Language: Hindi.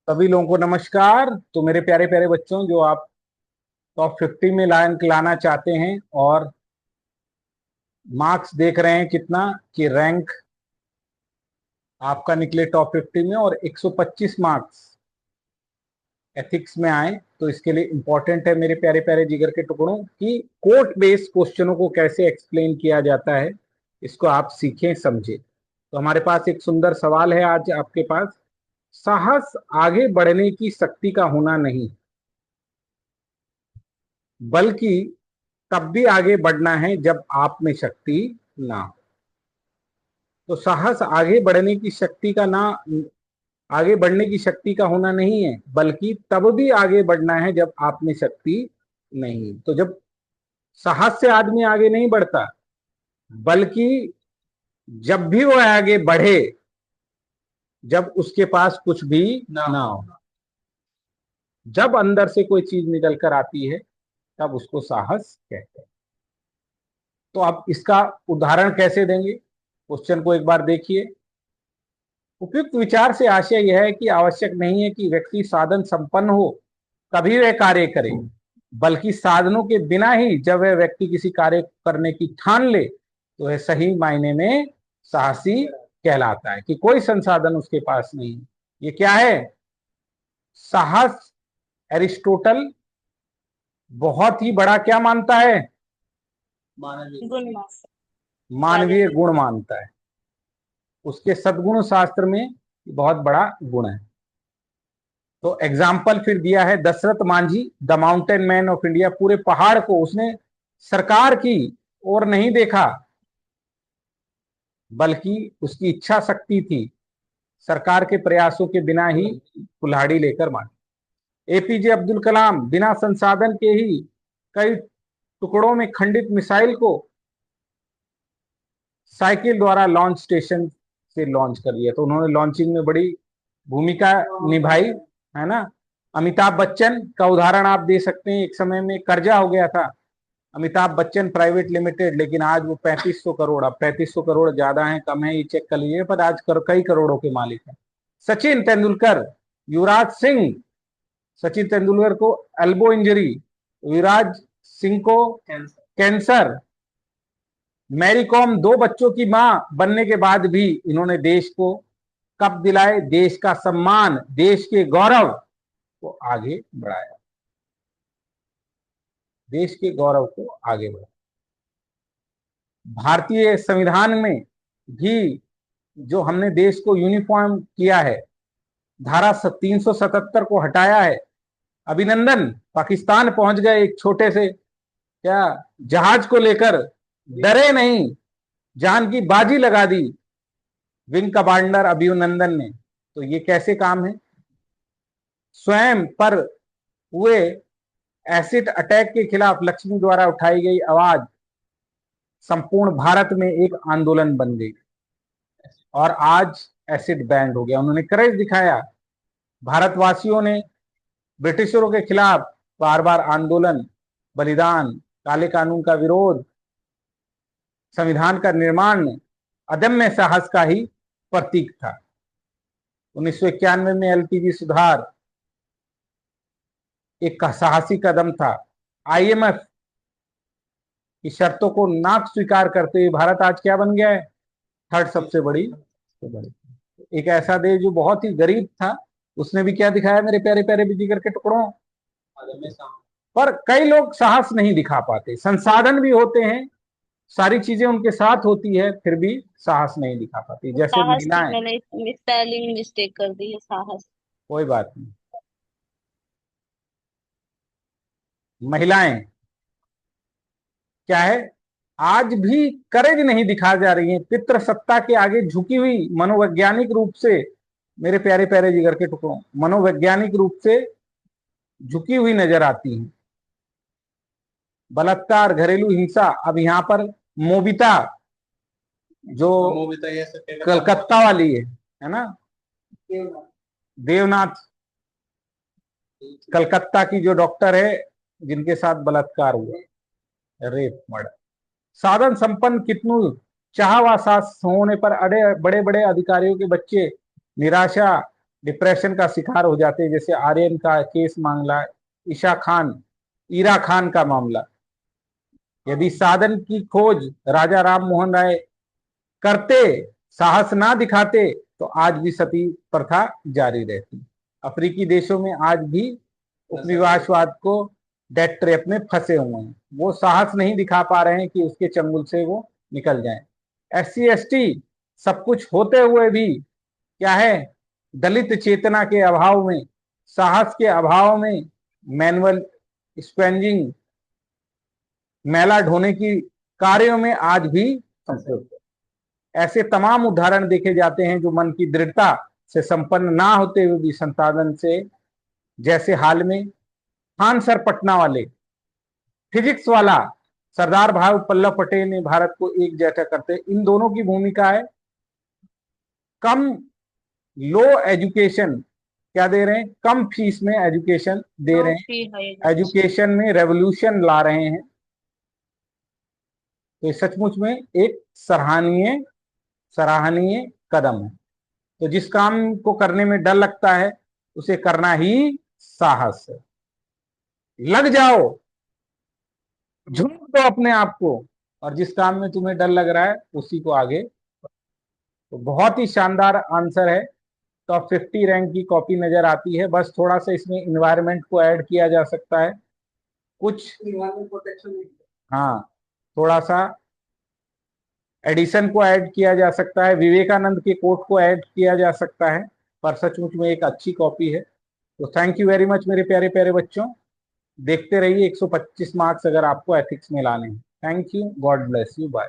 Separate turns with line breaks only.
सभी लोगों को नमस्कार। तो मेरे प्यारे प्यारे बच्चों, जो आप टॉप 50 में रैंक लाना चाहते हैं और मार्क्स देख रहे हैं कितना कि रैंक आपका निकले टॉप 50 में और 125 मार्क्स एथिक्स में आए, तो इसके लिए इंपॉर्टेंट है मेरे प्यारे प्यारे जिगर के टुकड़ों कि कोट बेस्ड क्वेश्चनों को कैसे एक्सप्लेन किया जाता है, इसको आप सीखें समझें। तो हमारे पास एक सुंदर सवाल है आज आपके पास। साहस आगे बढ़ने की शक्ति का होना नहीं, बल्कि तब भी आगे बढ़ना है जब आप में शक्ति ना हो। तो साहस आगे बढ़ने की शक्ति का ना आगे बढ़ने की शक्ति का होना नहीं है, बल्कि तब भी आगे बढ़ना है जब आप में शक्ति नहीं। तो जब साहस से आदमी आगे नहीं बढ़ता, बल्कि जब भी वो आगे बढ़े जब उसके पास कुछ भी ना हो। जब अंदर से कोई चीज निकल कर आती है तब उसको साहस कहते हैं। तो अब इसका उदाहरण कैसे देंगे, क्वेश्चन को एक बार देखिए। उपयुक्त विचार से आशय यह है कि आवश्यक नहीं है कि व्यक्ति साधन संपन्न हो तभी वह कार्य करे, बल्कि साधनों के बिना ही जब वह व्यक्ति किसी कार्य करने की ठान ले तो वह सही मायने में साहसी कहलाता है। कि कोई संसाधन उसके पास नहीं, ये क्या है? साहस एरिस्टोटल बहुत ही बड़ा क्या मानता है? मानवीय गुण मानता है। उसके सद्गुण शास्त्र में बहुत बड़ा गुण है। तो एग्जाम्पल फिर दिया है Dashrath Manjhi, the mountain man of India. पूरे पहाड़ को उसने सरकार की ओर नहीं देखा, बल्कि उसकी इच्छा शक्ति थी, सरकार के प्रयासों के बिना ही कुल्हाड़ी लेकर मारी। एपीजे अब्दुल कलाम बिना संसाधन के ही कई टुकड़ों में खंडित मिसाइल को साइकिल द्वारा लॉन्च स्टेशन से लॉन्च कर दिया। तो उन्होंने लॉन्चिंग में बड़ी भूमिका निभाई, है ना। अमिताभ बच्चन का उदाहरण आप दे सकते हैं। एक समय में कर्जा हो गया था अमिताभ बच्चन प्राइवेट लिमिटेड, लेकिन आज वो 3500 करोड़, अब 3500 करोड़ ज्यादा है कम है ये चेक कर लीजिए, पर आज कई करोड़ों के मालिक हैं। सचिन तेंदुलकर, युवराज सिंह, सचिन तेंदुलकर को एल्बो इंजरी, युवराज सिंह को कैंसर, मैरी कॉम 2 बच्चों की मां बनने के बाद भी इन्होंने देश को कप दिलाए, देश का सम्मान, देश के गौरव को आगे बढ़ाया, देश के गौरव को आगे बढ़ाया। भारतीय संविधान में भी जो हमने देश को यूनिफॉर्म किया है, धारा 377 को हटाया है, अभिनंदन। पाकिस्तान पहुंच गए एक छोटे से क्या जहाज को लेकर, डरे नहीं, जान की बाजी लगा दी विंग कमांडर अभिनंदन ने। तो ये कैसे काम है? स्वयं पर हुए एसिड अटैक के खिलाफ लक्ष्मी द्वारा उठाई गई आवाज संपूर्ण भारत में एक आंदोलन बन गई और आज एसिड बैंड हो गया। उन्होंने करेज दिखाया। भारतवासियों ने ब्रिटिशरों के खिलाफ बार बार आंदोलन, बलिदान, काले कानून का विरोध, संविधान का निर्माण अदम्य साहस का ही प्रतीक था। 1991 में एलपीजी सुधार एक साहसी कदम था। आईएमएफ की शर्तों को ना स्वीकार करते हुए भारत आज क्या बन गया है? थर्ड सबसे बड़ी। एक ऐसा देश जो बहुत ही गरीब था, उसने भी क्या दिखाया मेरे प्यारे प्यारे जिगर के टुकड़ों? पर कई लोग साहस नहीं दिखा पाते, संसाधन भी होते हैं, सारी चीजें उनके साथ होती है, फिर भी साहस नहीं दिखा पाती। जैसे
साहस की
महिलाएं।
मैंने स्पेलिंग मिस्टेक कर दी है, साहस।
कोई बात नहीं। महिलाएं क्या है, आज भी करेज नहीं दिखा जा रही है, पितृसत्ता के आगे झुकी हुई मनोवैज्ञानिक रूप से, मेरे प्यारे प्यारे जिगर के टुकड़ों, मनोवैज्ञानिक रूप से झुकी हुई नजर आती है। बलात्कार, घरेलू हिंसा। अब यहाँ पर मोबिता, जो कलकत्ता वाली है ना, देवनाथ, कलकत्ता की जो डॉक्टर है जिनके साथ बलात्कार हुआ, रेप मर्डर। साधन संपन्न कितनू चाह व सास होने पर अड़े बड़े बड़े अधिकारियों के बच्चे निराशा डिप्रेशन का शिकार हो जाते हैं, जैसे आर्यन का केस मामला, ईरा खान का मामला। यदि साधन की खोज राजा राम मोहन राय करते, साहस ना दिखाते, तो आज भी सती प्रथा जारी रहती। अफ्रीकी देशों में आज भी उपनिवेशवाद को डेथ ट्रैप में फंसे हुए हैं, वो साहस नहीं दिखा पा रहे हैं कि उसके चंगुल से वो निकल जाएं। SC ST सब कुछ होते हुए भी क्या है, दलित चेतना के अभाव में, साहस के अभाव में मैनुअल स्क्वेंजिंग, मैला ढोने की कार्यों में आज भी संपृक्त है। ऐसे तमाम उदाहरण देखे जाते हैं जो मन की दृढ़ता से संपन्न ना होते हुए भी संसाधन से, जैसे हाल में खान सर पटना वाले फिजिक्स वाला सरदार भाई वल्लभ पटेल ने भारत को एक जैसा करते, इन दोनों की भूमिका है कम लो एजुकेशन, क्या दे रहे हैं, कम फीस में एजुकेशन दे रहे
काफी है
हैं, एजुकेशन में रेवोल्यूशन ला रहे हैं। तो ये सचमुच में एक सराहनीय सराहनीय कदम है। तो जिस काम को करने में डर लगता है उसे करना ही साहस है। लग जाओ, झूठ दो अपने आप को, और जिस काम में तुम्हें डर लग रहा है उसी को आगे। तो बहुत ही शानदार आंसर है। टॉप 50 रैंक की कॉपी नजर आती है, बस थोड़ा सा इसमें इन्वायरमेंट को ऐड किया जा सकता है, कुछ इन्वायरमेंट प्रोटेक्शन, हाँ, थोड़ा सा एडिशन को ऐड किया जा सकता है, विवेकानंद के कोट को ऐड किया जा सकता है, पर सचमुच में एक अच्छी कॉपी है। तो थैंक यू वेरी मच मेरे प्यारे प्यारे बच्चों। देखते रहिए 125 मार्क्स अगर आपको एथिक्स में लाने हैं। Thank you, God bless you, bye.